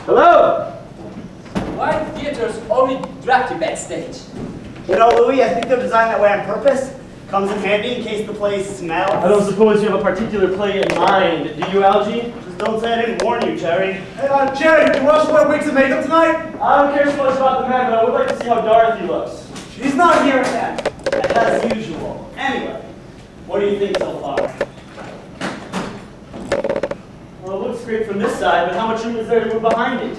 Hello! Why do theaters only drag you backstage? You know, Louis, I think they're designed that way on purpose. Comes in handy in case the place smells. I don't suppose you have a particular play in mind, do you, Algie? Just don't say I didn't warn you, Jerry. Hey, Jerry, did you rush wear wigs and makeup tonight? I don't care so much about the man, but I would like to see how Dorothy looks. She's not here again, as usual. Anyway, what do you think so far? Well, it looks great from this side, but how much room is there to move behind it?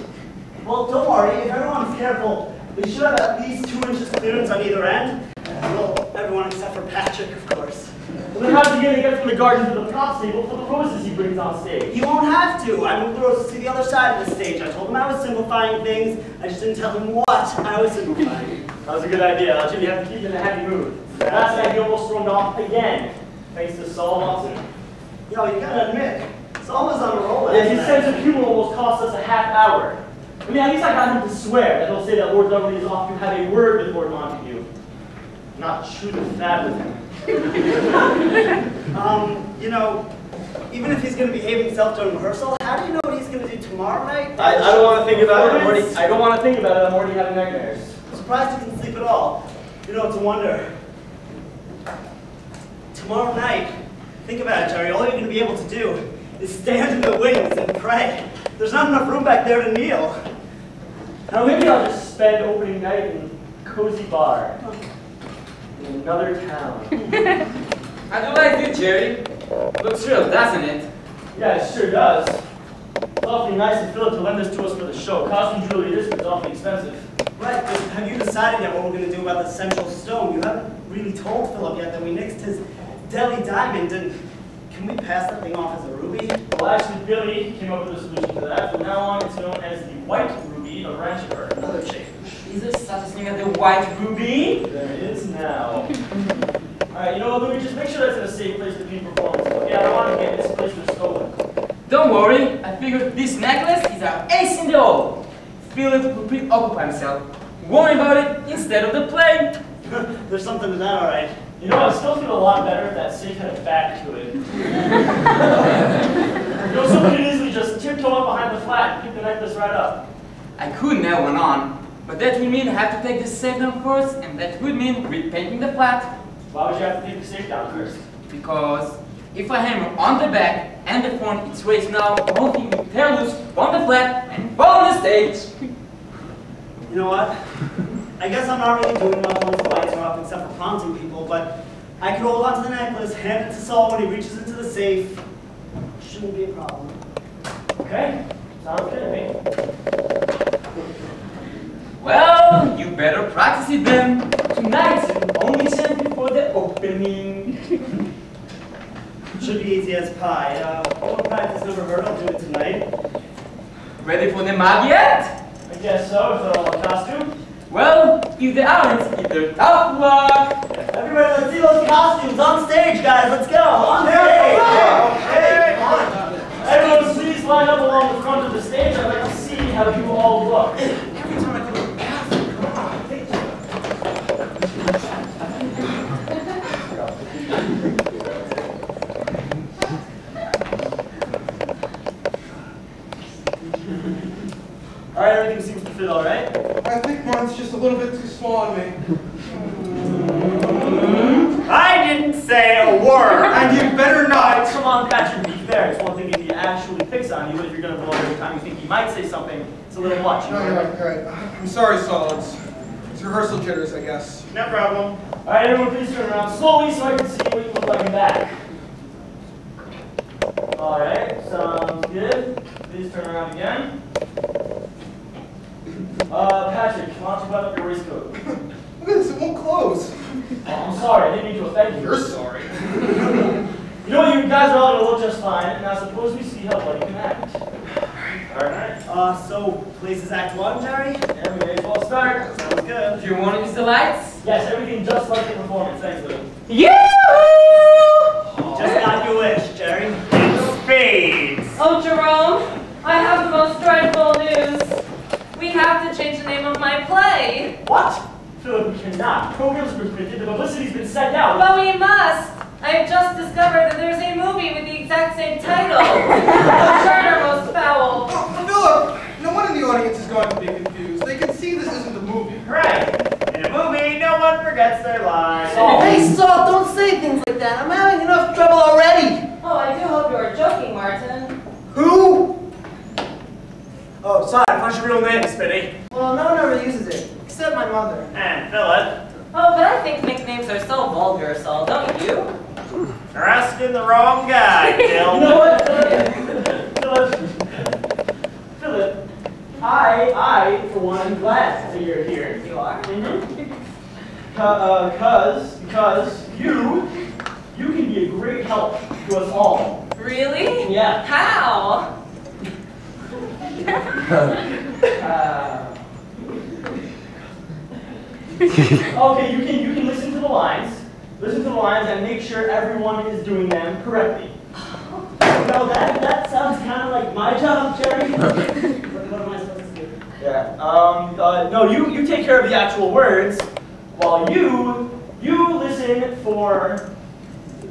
Well, don't worry. If everyone's careful, we should have at least 2 inches clearance on either end. Well, everyone except for Patrick, of course. Well, then how's he going to get from the garden to the props table for the roses he brings on stage? He won't have to. I moved the roses to the other side of the stage. I told him I was simplifying things. I just didn't tell him what I was simplifying. That was a good idea, Algie. You have to keep in a happy mood. Last night he almost stormed off again, thanks to Saul Watson. You know, you gotta admit, Saul was on a roll. Yeah, his sense of humor almost cost us a half hour. I mean, at least I got him to swear that he'll say that Lord Dudley is off to have a word with Lord Montague. Not chew the fat with him. You know, even if he's going to behave himself during rehearsal, how do you know what he's going to do tomorrow night? I don't want to think about it. I don't want to think about it. I'm already having nightmares. I'm surprised you can sleep at all. You know, it's a wonder. Tomorrow night, think about it, Jerry, all you're going to be able to do is stand in the wings and pray. There's not enough room back there to kneel. Now maybe I'll just spend opening night in a cozy bar in another town. How do I do, Jerry? Looks real, doesn't it? Yeah, it sure does. It's awfully nice of Philip to lend this to us for the show. Costume jewelry it is, but it's awfully expensive. Right, but have you decided yet what we're going to do about the central stone? You haven't really told Philip yet that we nixed his Delhi diamond, and can we pass that thing off as a ruby? Well, actually, Billy came up with a solution to that. From now on, it's known as the white ruby of Ranchburg. Another change. Is there such a thing as the white ruby? There is now. Alright, you know what, Louis, just make sure that's in a safe place between performances. Okay, I don't want to get this place was stolen. Don't worry, I figured this necklace is our ace in the hole. Philip will preoccupy himself. Worry about it instead of the play. There's something to that, all right. You know, I still feel a lot better if that safe had a back to it. You know, someone could easily just tiptoe up behind the flat and pick the necklace right up. I could nail one on, but that would mean I have to take the safe down first, and that would mean repainting the flat. Why would you have to take the safe down first? Because if I hammer on the back and the front its ways now, the whole thing will tear loose from the flat and fall on the stage. You know what? I guess I'm not really doing much once the lights are off except for prompting people, but I could hold on to the necklace, hand it to Saul when he reaches into the safe. Shouldn't be a problem. Okay, sounds good to me. Well, you better practice it then. Tonight's only sent before the opening. Should be easy as pie. All practice never hurt. I'll do it tonight. Ready for the mag yet? I guess so, if they're all in costume. Well, if they aren't, it's their tough luck. Everybody, let's see those costumes on stage, guys. Let's go. On stage. Okay, come on. Everyone, please line up along the front of the stage. I'd like to see how you all look. Every time I go to the bathroom, come on. All right, everything seems to fit all right. I think mine's just a little bit too small on me. I didn't say a word. And you better not. Come on, Patrick, be fair. It's one thing if he actually picks on you, but if you're going to blow every time you think he might say something, it's a little much. No, you're right. I'm sorry, Saul. It's rehearsal jitters, I guess. No problem. All right, everyone, please turn around slowly so I can see what you look like in back. All right, sounds good. Please turn around again. Patrick, why don't you button up your waistcoat? Look at this, it won't close. Oh, I'm sorry, I didn't mean to offend you. You're sorry. You know what, you guys are all going to look just fine. Now suppose we see how well you can act. All right. So, places Act 1, Jerry? Yeah, we may as well start. Sounds good. Do you want to use the lights? Yes, everything just like the performance. Thanks, Lou. Just got your wish, Jerry. In spades. Oh, Jerome, I have the most dreadful news. We have to change the name of my play. What? Philip, we cannot. Programs have been printed, the publicity's been sent out. But we must. I have just discovered that there's same title. Charter most foul. Oh, Philip! No one in the audience is going to be confused. They can see this isn't a movie. Right. In a movie, no one forgets their lines. Hey, Saul, don't say things like that. I'm having enough trouble already. Oh, I do hope you are joking, Martin. Who? Oh, sorry, I thought your real name, Spitty. Well, no one ever uses it, except my mother. And Philip, Oh, but I think nicknames are so vulgar, Saul, don't you? you're asking the wrong guy, Bill. You know what, Philip, I, for one, am glad that you're here. You are? Because you can be a great help to us all. Really? Yeah. How? Okay, you can listen to the lines. Listen to the lines and make sure everyone is doing them correctly. No, that sounds kind of like my job, Jerry. What am I supposed to do? Yeah. No, you take care of the actual words, while you listen for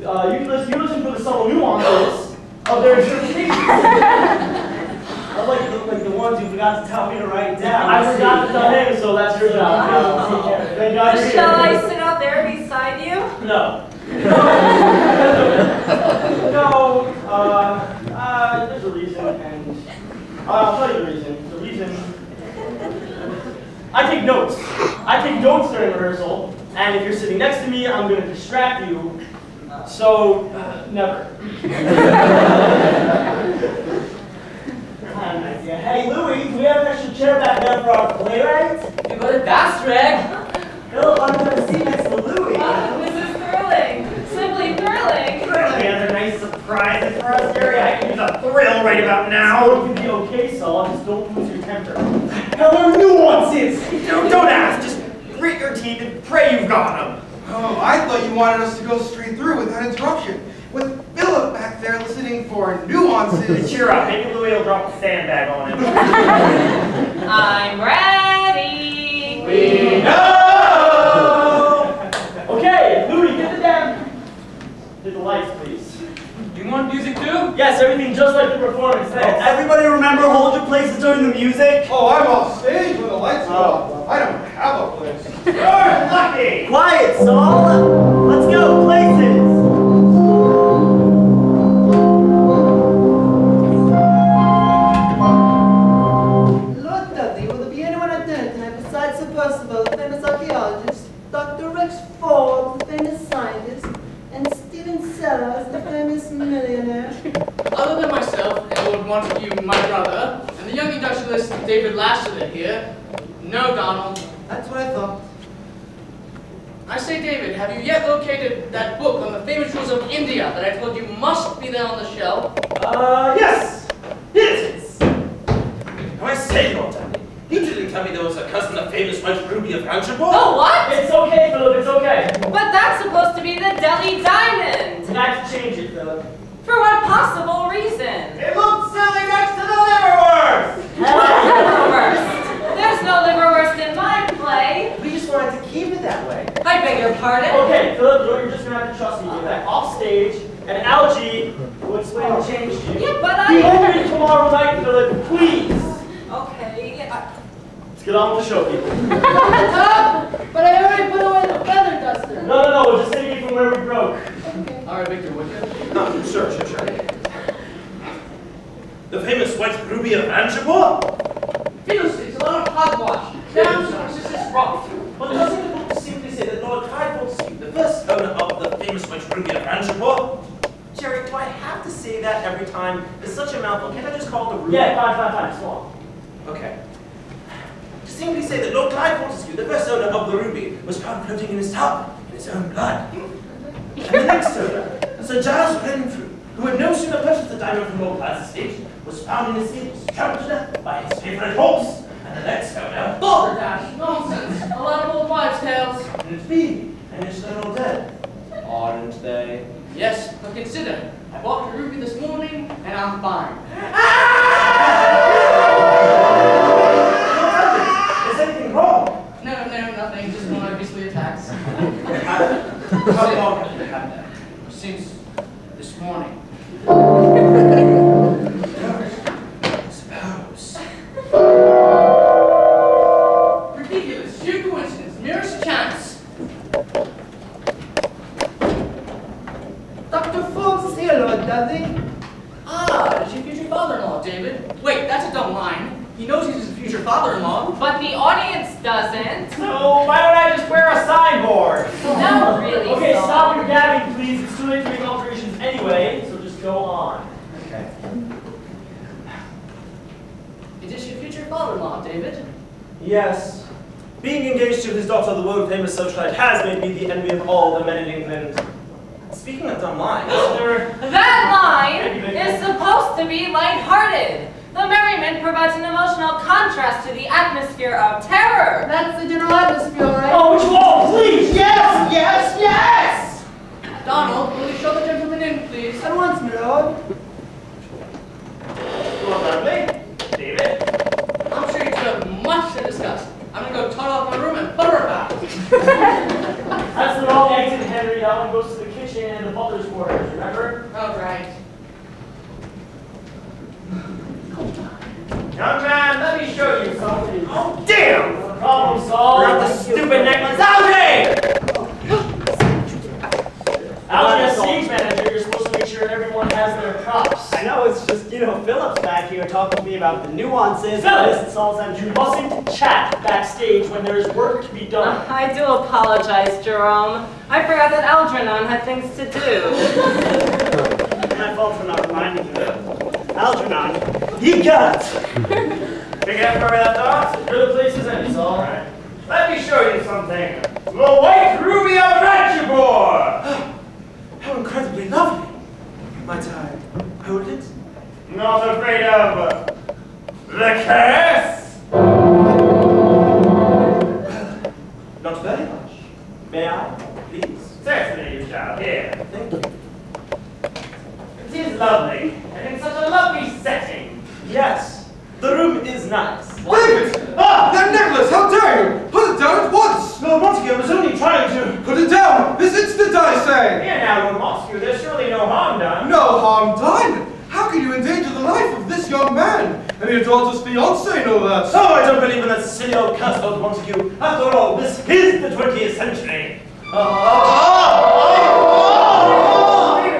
you listen for the subtle nuances of their interpretation. I like the ones you forgot to tell me to write down. I forgot to tell him, so that's your job. Thank God you're here. Shall I sit out there beside you? No. No. There's a reason, and I'll tell you the reason. The reason. I take notes. I take notes during rehearsal, and if you're sitting next to me, I'm going to distract you. So, never. Hey, Louie, do we have an extra chair back there for our playwright? You got a gas rag? Philip, I'm going to sit next to Louie. This is thrilling. Simply thrilling. Any other nice surprises for us, Jerry? I can use a thrill right about now. So it can be okay, Saul. Just don't lose your temper. Now there are nuances. Don't ask. Just grit your teeth and pray you've got them. Oh, I thought you wanted us to go straight through without interruption. With Philip back there listening for nuances. Cheer up. Maybe Louie will drop a sandbag on him. I'm ready. We know! Okay, Louis, hit the lights, please. You want music too? Yes, everything just like the performance. Thanks. Everybody remember hold your places during the music? Oh, I'm off stage when the lights go off. I don't have a place. You're lucky. Quiet, Saul. Let's go, places. Lord Dudley, will there be anyone at dinner tonight besides Sir Percival, the famous archaeologist, Dr. Rex Forbes, the famous scientist, and Stephen Sellers, the famous millionaire? Other than myself and Lord Montague, my brother, and the young industrialist David Lasseter here, no, Donald. That's what I thought. I say, David, have you yet located that book on the famous rules of India that I told you must be there on the shelf? Yes! Here it is! Now I say, Lord Dudley, you didn't tell me there was a cousin of famous white ruby of Hampshire. Oh, what? It's okay, Philip, it's okay. But that's supposed to be the Delhi Diamond. You have to change it, Philip. For what possible reason? It looks silly next to the liverwurst. Liverwurst. There's no liverwurst in my play. We just wanted to keep it that way. I beg your pardon? Okay, Philip, you're just going to have to trust me. Get back off stage, and Algie will explain the change to you. Yeah, but Be home here tomorrow night, Philip, please. Okay. Let's get on with the show, people. But I already put away the feather duster. No, we're just taking it from where we broke. All right, Victor, would you? No, sure. The famous white ruby of Hampshire? Fiddlesticks, a lot of hogwash. Down sources is rough. But doesn't the book simply say that Lord Clive the first owner of the famous white ruby of Hampshire? Jerry, do I have to say that every time? It's such a mouthful. Can't I just call it the ruby? Yeah, fine, small. Okay. To simply say that Lord Clive Fortescue, the first owner of the ruby, was found floating in his tub in his own blood. And the next owner, Sir Giles Renfrew, who had no sooner purchased the diamond from Lord Clive's estate, was found in his stables, trampled to death by his favourite horse. And the next owner, Balderdash, nonsense. A lot of old wives' tales. and be, and is they're all dead. Aren't they? Yes, but consider, I bought the ruby this morning, and I'm fine. Is anything wrong? No, nothing. Just more obviously attacks. How long have you had that? Since this morning. Dudley. Ah, it is your future father-in-law, David. Wait, that's a dumb line. He knows he's his future father-in-law. But the audience doesn't. So why don't I just wear a signboard? No, really. Okay, Saul. stop your gabbing, please. It's too late to make alterations anyway, so just go on. Okay. It is your future father-in-law, David. Yes. Being engaged to his daughter, the world-famous socialite, has made me the envy of all the men in England. Speaking of dumb lines, That line is supposed to be lighthearted. The merriment provides an emotional contrast to the atmosphere of terror. That's the general atmosphere, right? Oh, would you all please? Yes, yes, yes! Donald, will you show the gentleman in, please? At once, my lord. Well, Dudley, David. I'm sure you two have much to discuss. I'm gonna go toddle off my room and butter about. That's the wrong exit, Henry. That one goes to the kitchen and the butler's quarters, remember? Oh, right. Young man, let me show you something. Oh, damn! No problem, Saul. Grab the stupid necklace out Algie, as stage manager, you're supposed to make sure everyone has their props. I know it's just, Phillips back here talking to me about the nuances of this Saul's You entry. mustn't chat backstage when there is work to be done. I do apologize, Jerome. I forgot that Algernon had things to do. My fault for not reminding you. Algernon, you got it. Big effort for that thought? You're the place is any, Saul. Alright. Let me show you something. The white ruby of board. how incredibly lovely. Might I hold it? Not afraid of the curse? Not very much. May I, please? Certainly you shall. Here. Thank you. It is lovely, and in such a lovely setting. Yes, the room is nice. David! Ah, that necklace! How dare you! Put it down at once! Lord Montague, I was only trying to... Put it down! This instant, I say! Here now, Lord Montague, there's surely no harm done. No harm done! How can you endanger the life of this young man? And your daughter's fiancé, no less. Oh, I don't believe in that silly old cuss, Lord Montague. After all, this is the 20th century. David,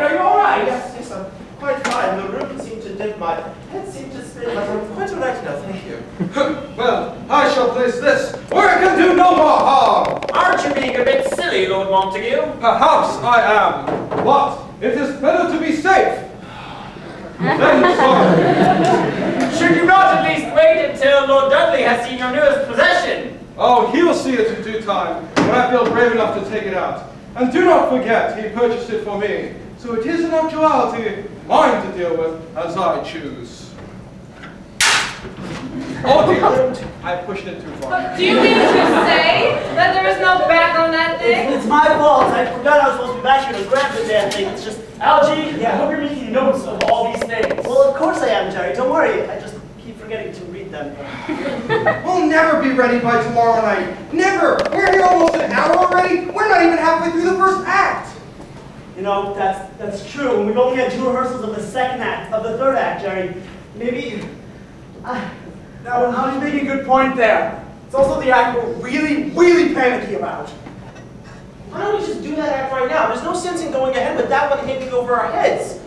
are you all right? Yes, yes, I'm quite fine. The room seemed to dip, my head seemed to spin, but I'm quite all right now, thank you. Well, I shall place this where it can do no more harm. Aren't you being a bit silly, Lord Montague? Perhaps I am, but it is better to be safe than sorry. Should you not at least wait until Lord Dudley has seen your newest possession? Oh, he will see it in due time, when I feel brave enough to take it out. And do not forget, he purchased it for me, so it is in actuality mine to deal with as I choose. Oh dear, I pushed it too far. Do you mean to say that there is no back on that thing? It's my fault. I forgot I was supposed to be back here to grab the damn thing. It's just, Algie, Yeah. I hope you're making notes of all these things. well, of course I am, Jerry. Don't worry. I just keep forgetting to read them. We'll never be ready by tomorrow night. Never! We're here almost an hour already. We're not even halfway through the first act. That's true. We've only had 2 rehearsals of the second act, of the third act, Jerry. Maybe... Now, Algie's making a good point there. It's also the act we're really, really panicky about. Why don't we just do that act right now? There's no sense in going ahead with that one hanging over our heads.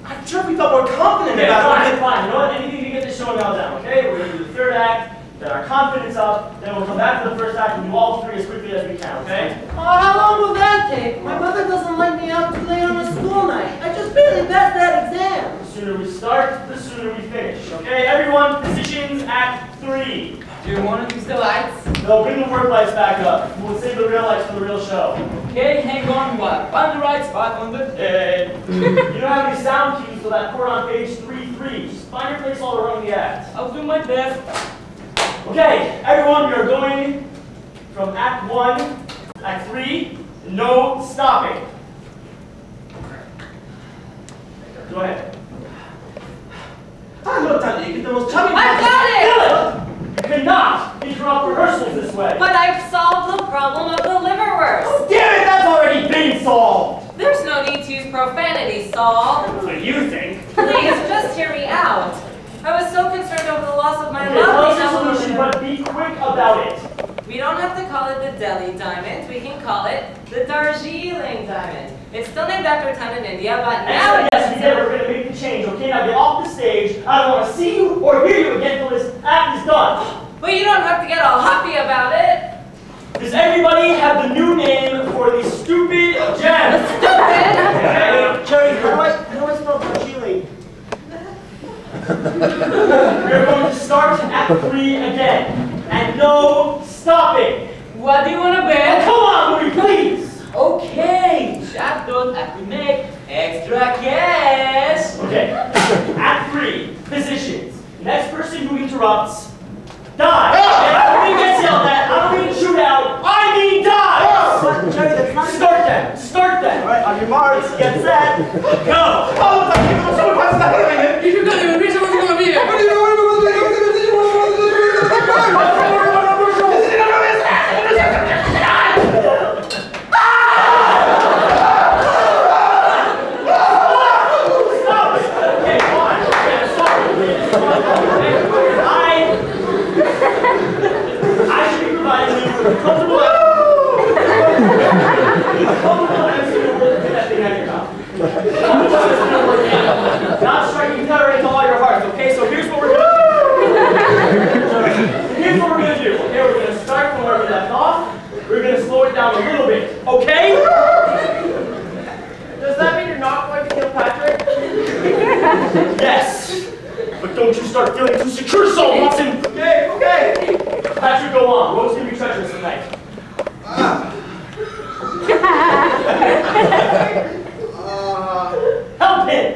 I'm sure if we felt more confident Okay, about fine, it. fine. You know what? Anything to get this show now down, okay? We're gonna do the third act, then our confidence up, then we'll come back to the first act and do all 3 as quickly as we can, okay? Oh, how long will that take? My mother doesn't let me out too late on a school night. I just barely passed that exam. The sooner we start, the sooner we finish, okay? Everyone, positions, act 3. Do you want to use the lights? No, bring the work lights back up. We'll save the real lights for the real show. Okay, hang on while on the right spot on the dead. You don't have any sound cues for that chord on page 3-3. Just find your place all around the act. I'll do my best. Okay, everyone, we are going from Act 1 to Act 3, no stopping. Go ahead. Ah, look, Dudley, you get the most charming... I've got it! You cannot interrupt rehearsals this way. But I've solved the problem of the liverwurst. Damn it, that's already been solved! There's no need to use profanity, Saul. What do you think? Please, just hear me out. I was so concerned over the loss of my Okay, tell us lovely your solution, but be quick about it. We don't have to call it the Delhi diamond. We can call it the Darjeeling diamond. It's still named after a town in India, but now Yes, we together, we're gonna make the change, okay? Now get off the stage. I don't want to see you or hear you again until this act is done. But you don't have to get all happy about it. Does everybody have the new name for the stupid gem? Stupid? Okay. Jerry, how do I spell Darjeeling? We're going to start Act 3 again. And no stopping. What do you want to Oh, bet? come on, Louis, please. Okay, just thought I could make extra cash. Okay. Act 3, positions. Next person who interrupts, die. And I don't mean get yelled at. I don't mean shoot out. I mean die. But Jerry, that's not Start them. Start them. All right, on your marks, get set. Go. Oh, someone passes that minute. If you got him, reason we're gonna be here. Stop it. Okay, fine. Okay, sorry. I should be providing you with a comfortable answer to get that thing out of your mouth. Not striking terror into all your hearts, okay? So here's what we're gonna do. Here's what we're gonna do. Okay, we're gonna start from where we left off. We're gonna slow it down a little bit, okay? Does that mean you're not going to kill Patrick? Yes. But don't you start feeling too secure, Saul Watson. Okay, okay. Patrick, go on. Road's gonna be treacherous tonight. Help him.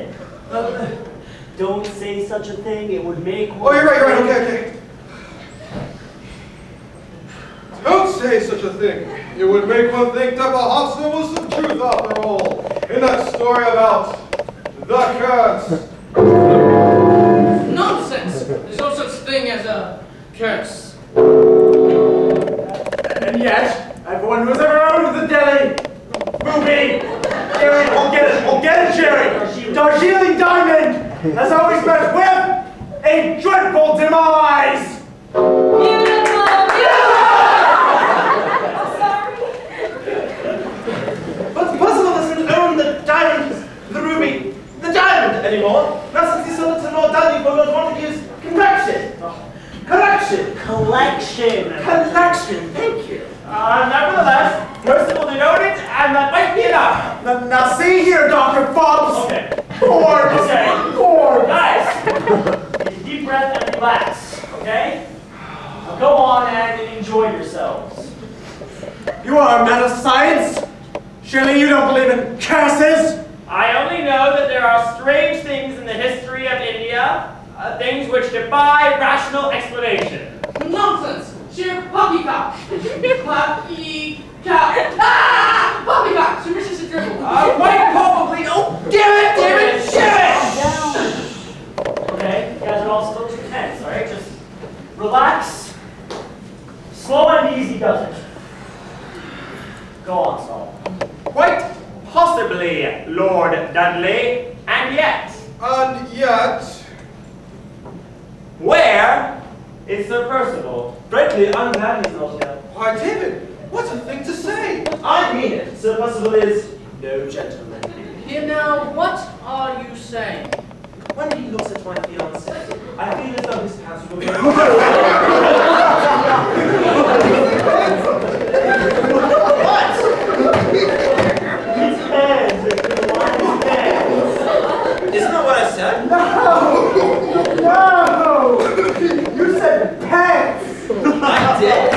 Don't say such a thing. It would make. Oh, you're right, okay. Don't say such a thing. It would make one think that perhaps there was some truth after all in that story about the curse. Nonsense! There's no such thing as a curse. And yet, everyone who's ever out of the deli movie, Jerry, we'll get it, Jerry. Darjeeling Diamond has always met with a dreadful demise. Beautiful, I'm sorry. What's possible doesn't own the diamond, the ruby, the diamond anymore. Not since he sold it to Lord Dudley for Lord Montague's collection. Collection, thank you. Nevertheless, Percival denoted it, and that might be enough. Now see here, Dr. Fobbs. Okay. Forbes. Okay. Forbes. Guys, take a deep breath and relax, okay? Now go on and enjoy yourselves. You are a man of science. Surely you don't believe in curses. I only know that there are strange things in the history of India, things which defy rational explanation. Nonsense! Sheer poppycock! Poppycock! Ah! Poppycock! Superstitious dribble. Quite probably. Oh, damn it! Okay, you guys are all still too tense, alright? Just relax. Slow and easy does it. Go on, Saul. Quite possibly, Lord Dudley. And yet, where is Sir Percival? Frankly, I'm glad he's not here. Why, David, what a thing to say. I mean it. Sir Percival is no gentleman. Here now, what are you saying? When he looks at my fiancée, I feel as though his pants will be. Isn't that what I said? No! You said pants! I did.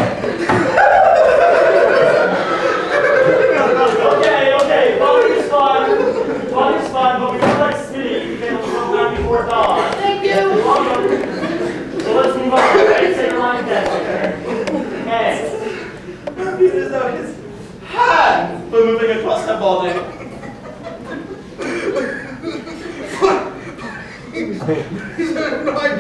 Okay, fun is fun, but we don't like spinning. You can't come down before dawn. Thank you! So let's move on, okay? Say your line again, okay? I feel as though his hands were moving across her body. He's a knight.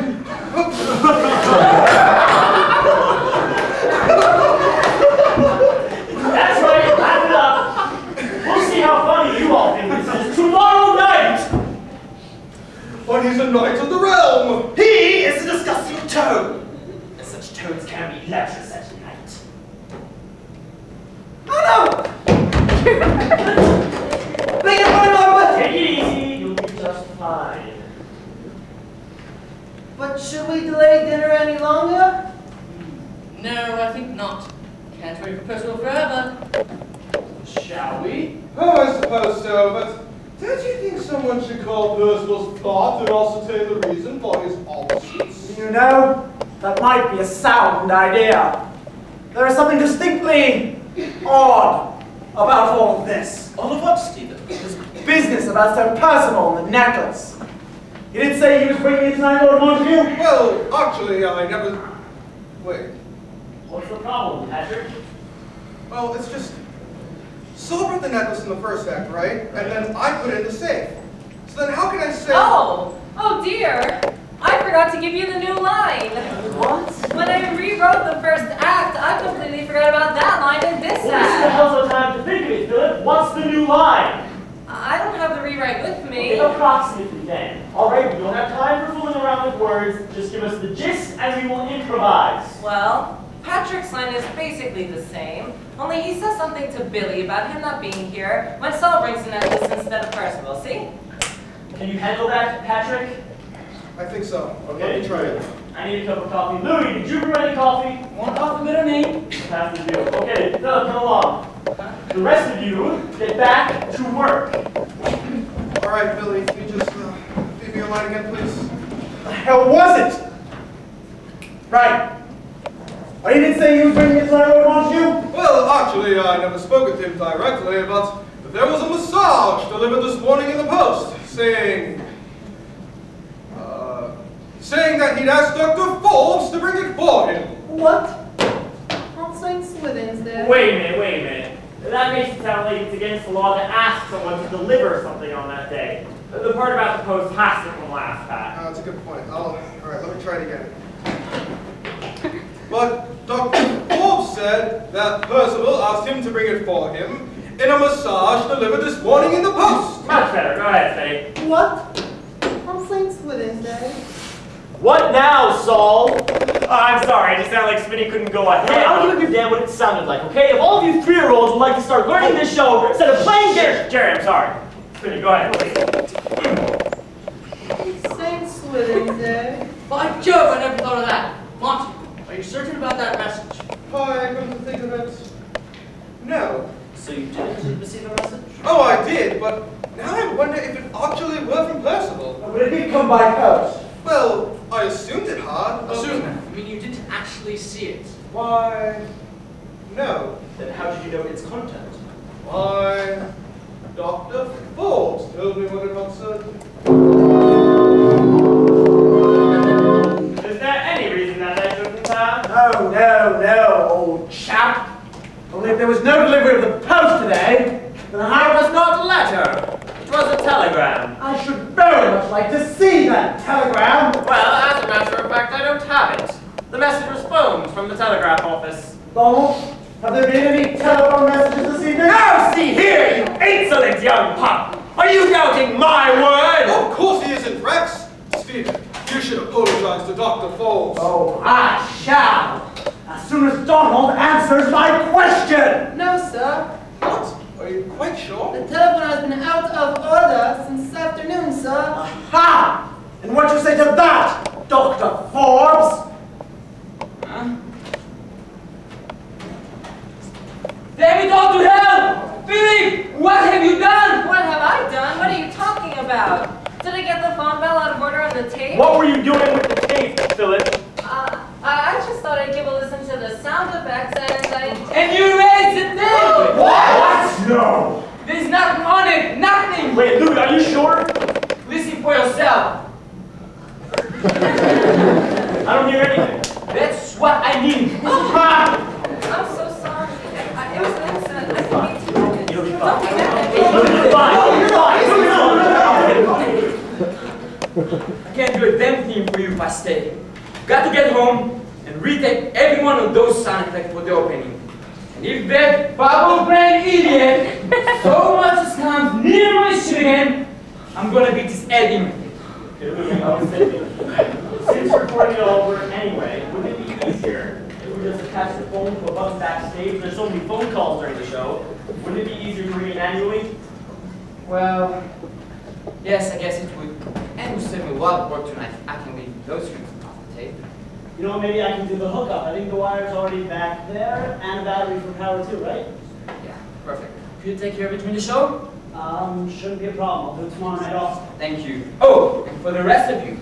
That's right, wrap it up. We'll see how funny you all think this is tomorrow night. But he's a knight of the realm. He is a disgusting toad. And such toads can be lectures at night. Oh no! Bring it on over! Take it easy, you'll be just delay dinner any longer? No, I think not. Can't wait for Percival forever. Shall we? Oh, I suppose so, but don't you think someone should call Percival's plot and also tell the reason for his absence? You know, that might be a sound idea. There is something distinctly odd about all of this. All of what, Stephen? This business about Sir Percival and the necklace. You did say he was bringing it tonight, Lord Montague? Well, actually, I never... Wait. What's the problem, Patrick? Well, it's just... Saul brought the necklace in the first act, right? And then I put it in the safe. So then how can I say... Oh dear. I forgot to give you the new line. What? When I rewrote the first act, I completely forgot about that line in this Well, this is the act. hell's no time to think of it, Philip. What's the new line? I don't have the rewrite with me. Okay, approximately then. Alright, we don't have time for fooling around with words. Just give us the gist and we will improvise. Well, Patrick's line is basically the same, only he says something to Billy about him not being here when Saul brings the necklace instead of Percival, see? Can you handle that, Patrick? I think so. Okay. Let me try it. I need a cup of coffee. Louis, did you brew any coffee? One coffee better me. Pass the deal. Okay, Philip, come along. The rest of you, get back to work. All right, Billy, can you just leave me a line again, please? The hell was it? Right. Well, you did say he was bringing it tonight, Lord Montague? Well, actually, I never spoke with him directly, but there was a message delivered this morning in the post, saying that he'd asked Dr. Forbes to bring it for him. What? All Saints Swithins there. Wait a minute. That makes it sound like it's against the law to ask someone to deliver something on that day. The part about the post has to come last, Pat. That's a good point. All right, let me try it again. But Dr. Forbes said that Percival asked him to bring it for him in a message delivered this morning in the post. Much better. Go ahead, Spinny. What? All Saints Swithins there. What now, Saul? I'm sorry, I just sounded like Spinny couldn't go ahead. Hey, I don't give a damn what it sounded like, okay? If all of you 3-year-olds would like to start learning this show instead of playing games... Jerry, I'm sorry. Spinny, go ahead, please. Saints Swithins there. By Jove, I never thought of that. Monty, are you certain about that message? I come to think of it, no. So you didn't receive a message? Oh, I did, but now I wonder if it actually were from Percival. But it did come by post. Well, I assumed it had. Assume. I mean, you didn't actually see it. Why, no. Then how did you know its content? Why, Dr. Forbes told me what it concerned. Is there any reason that I shouldn't have? No, old chap. Only if there was no delivery of the post today, then I was not a letter. It was a telegram. I should very much like to see that telegram. Well, as a matter of fact, I don't have it. The message was phoned from the telegraph office. Donald, have there been any telephone messages this evening? Now see here, you insolent young pup! Are you doubting my word? Of course he isn't, Rex. Stephen, you should apologize to Dr. Forbes. Oh, I shall. As soon as Donald answers my question. No, sir. What? Are you quite sure? The telephone has been out of order since this afternoon, sir. Aha! And what you say to that, Dr. Forbes? Huh? Damn it all to hell! Billy, what have you done? What have I done? What are you talking about? Did I get the phone bell out of order on the tape? What were you doing with the tape, Philip? I just thought I'd give a listen to the sound effects And you raised the tape! What? No. There's nothing on it! Nothing! Wait, Louis, are you sure? Listen for yourself. I don't hear anything. That's what I mean. I'm so sorry. It was an accident. I didn't mean to. You'll be Don't fine. be mad. You'll be fine. You're fine. I can't do a damn thing for you if I stay. Got to get home and retake every one of those sound effects for the opening. And if that bubble-brained idiot so much as comes near my shit again, I'm gonna beat his head in. Okay, Louis, I was thinking, since we're recording it all over anyway, wouldn't it be easier if we just attach the phone to a button backstage? There's so many phone calls during the show. Wouldn't it be easier to ring it annually? Well, yes, I guess it would. And it would save me a lot of work tonight. I can leave those things off. tape. You know what, maybe I can do the hookup. I think the wire's already back there, and a battery for power too, right? Yeah, perfect. Could you take care of it during the show? Shouldn't be a problem. I'll do it tomorrow night also. Thank you. Oh, and for the rest of you,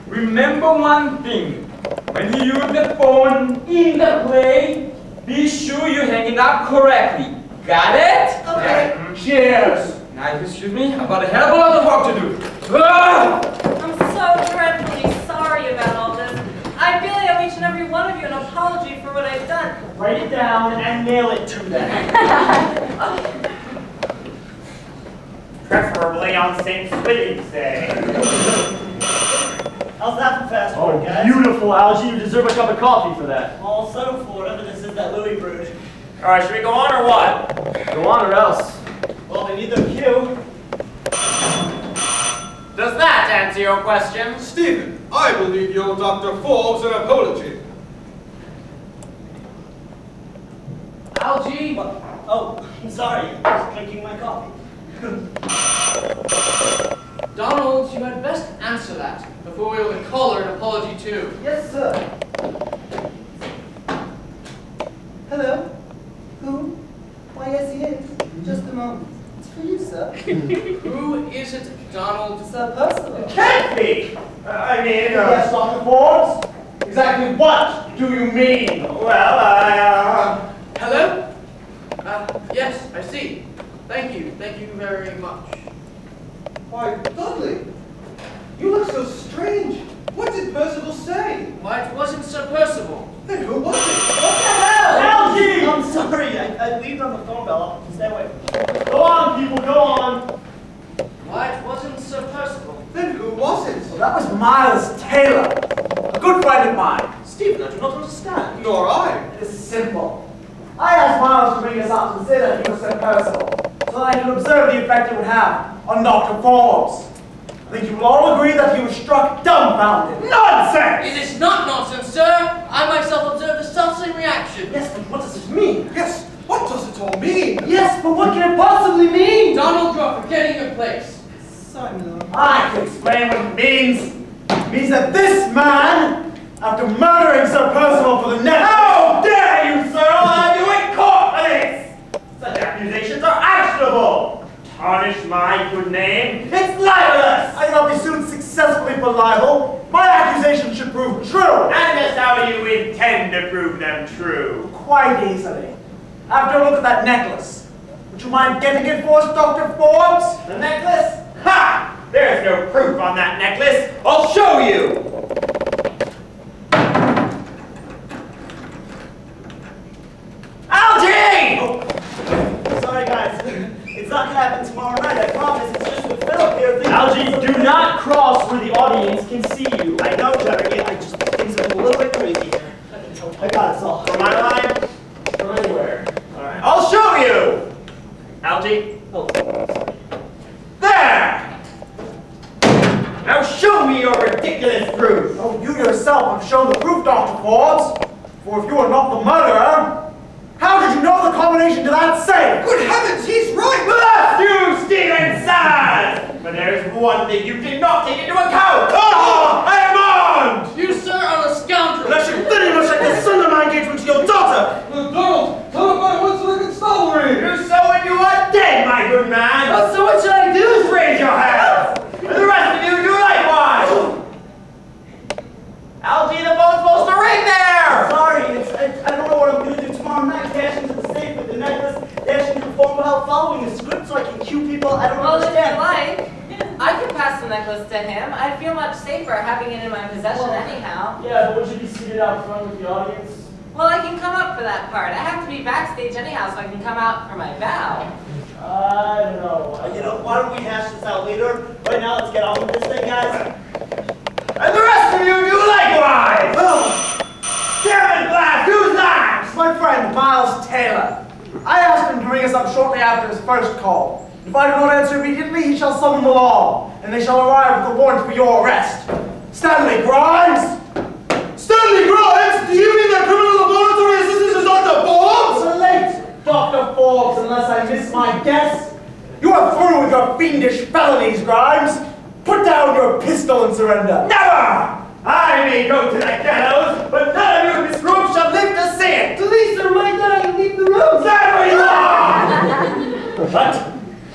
remember one thing. When you use the phone in the play, be sure you hang it up correctly. Got it? Okay. Cheers. Now, if you excuse me, I've got a hell of a lot of work to do. Ah! I'm so dreadfully sorry about all this. I feel like I owe each and every one of you an apology for what I've done. Write it down and mail it to them. Preferably on St. Swithin's Day. How's that for fast Oh, food, guys? beautiful, Algie. You deserve a cup of coffee for that. All settled for whatever this is that Louis brewed. All right, should we go on or what? Go on or else. Well, they need their cue. Does that answer your question? Stephen, I believe you owe Dr. Forbes an apology. Algie, Oh, I'm sorry. I was drinking my coffee. Donald, you had best answer that before we will call her an apology too. Yes, sir. Hello? Who? Why, yes, he is. Just a moment. It's for you, sir. Who is it, Donald? Sir Percival. Can't be! Yes, Dr. Forbes? Exactly what do you mean? Well, Hello? Yes, I see. Thank you very much. Why, Dudley, you look so strange. What did Percival say? Why, it wasn't Sir Percival. Then who was it? Algie! I'm sorry. I leave on the phone bell. Stay away. Go on, people, go on. Why, it wasn't Sir Percival. Then who was it? well, that was Miles Taylor, a good friend of mine. Stephen, I do not understand. Nor I. It is simple. I asked Miles to bring us up to say that he was Sir Percival, so that I could observe the effect it would have on Dr. Forbes. I think you will all agree that he was struck dumbfounded. Nonsense! It is not nonsense, sir. I myself observed the self-same reaction. Yes, but what does it mean? Yes, what does it all mean? Yes, but what can it possibly mean? Donald, you are forgetting your place. Sorry, my lord. I can explain what it means. It means that this man, after murdering Sir Percival for the net— How dare you, sir, allow you in court for this? Such accusations are actionable. Tarnish my good name. It's libelous. I cannot be sued successfully for libel. My accusation should prove true. And just how do you intend to prove them true? Quite easily. After a look at that necklace. Would you mind getting it for us, Dr. Forbes? The necklace? Ha! There's no proof on that necklace. I'll show you. Algie! Oh, sorry, guys. It's not gonna happen tomorrow night. I promise. It's just with Philip here. Algie, do not cross where the audience can see you. I know, Jerry. I just things are a little bit crazy here. I got it all. From my line? From anywhere. Alright. I'll show you! Algie. Oh, There! Now show me your ridiculous proof! Oh, you yourself have shown the proof, Dr. Forbes. For if you are not the murderer, how did you know the combination to that safe? Good heavens, he's right! Bless you, Stephen Sands! But there's one thing you did not take into account! Oh, I am armed! You, sir, are a scoundrel. That should very much like the son of my engagement to your daughter. Donald, tell him I want to constabulary! You so and you are dead, my good man! Well, so what should I do is raise your hand! And the rest of you do likewise! Algie, the phone's supposed to ring there! sorry. I don't know what I'm gonna do tomorrow night. Dash into the safe with the necklace. Dash into the phone without following the script so I can cue people. I don't Well, if you understand. like, I could pass the necklace to him. I'd feel much safer having it in my possession anyhow. Yeah, but would you be seated out front with the audience? Well, I can come up for that part. I have to be backstage anyhow, so I can come out for my bow. I don't know. You know, why don't we hash this out later? Right now, let's get on with this thing, guys. And the rest of you do likewise! Oh, Chairman Glass, who's that? It's my friend, Miles Taylor. I asked him to ring us up shortly after his first call. If I do not answer immediately, he shall summon the law, and they shall arrive with a warrant for your arrest. Stanley Grimes! Stanley Grimes? Do you mean that criminal laboratory assistant is Dr. Forbes? So late, Dr. Forbes, unless I miss my guess. You are through with your fiendish felonies, Grimes. Put down your pistol and surrender. Never! I may go to the gallows, but none of you in this room shall live to see it! Police are right now, you leave the room! Stand where you are! But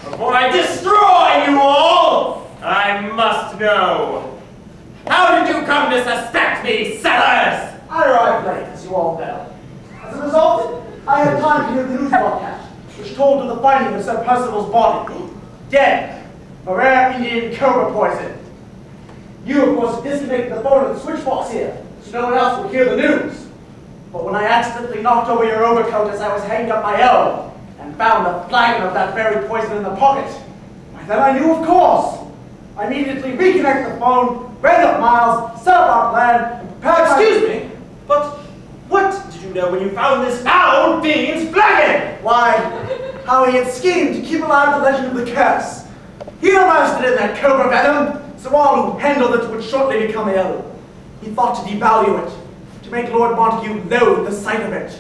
before I destroy you all, I must know. How did you come to suspect me, Sellers? I arrived late, as you all know. As a result, I had time to hear the news broadcast, which told of the finding of Sir Percival's body, dead, a rare Indian cobra poison. You, of course, disconnected the phone at the switch box here, so no one else would hear the news. But when I accidentally knocked over your overcoat as I was hanging up my own, and found a flagon of that very poison in the pocket, why then I knew, of course. I immediately reconnected the phone, rang up Miles, set up our plan, and prepared my— Excuse me, but what did you know when you found this? Found Dean's flagon! Why, how he had schemed to keep alive the legend of the curse. He immersed it in that cobra venom, so all who handled it would shortly become ill. He thought to devalue it, to make Lord Montague loathe the sight of it.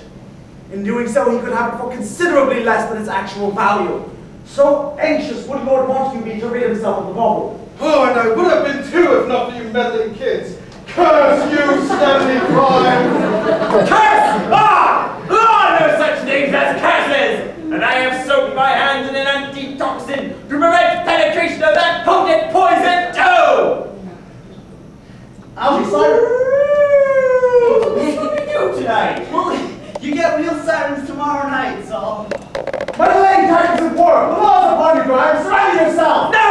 In doing so, he could have it for considerably less than its actual value. So anxious would Lord Montague be to rid himself of the bauble. Oh, and I would have been too if not for you meddling kids. Curse you, Stanley Prime! Curse! Ah! Ah! No such things as curses! And I have soaked my hands in an antitoxin to prevent penetration of that potent poison too! I'll be silent. What do we do tonight? Well, you get real sirens tomorrow night, so. Muddling tactics of war, the laws upon you, Grimes, surrender yourself! Never!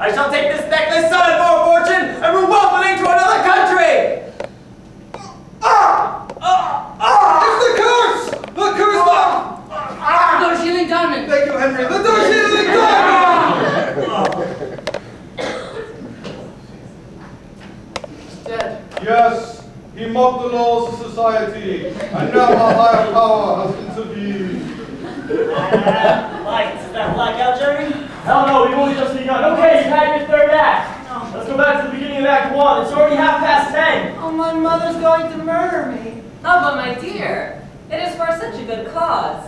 I shall take this necklace, sell it for a fortune, and move openly to another country! It's the curse! The curse! The Darjeeling diamond. Thank you, Henry. The Darjeeling diamond! He's dead. Yes, he mocked the laws of society, and now our higher power has intervened. Lights, is that blackout, Jerry? Hell no, we've only just begun. Okay, you've had your third act. Let's go back to the beginning of Act 1. It's already 10:30. Oh, my mother's going to murder me. Oh, but my dear, it is for such a good cause.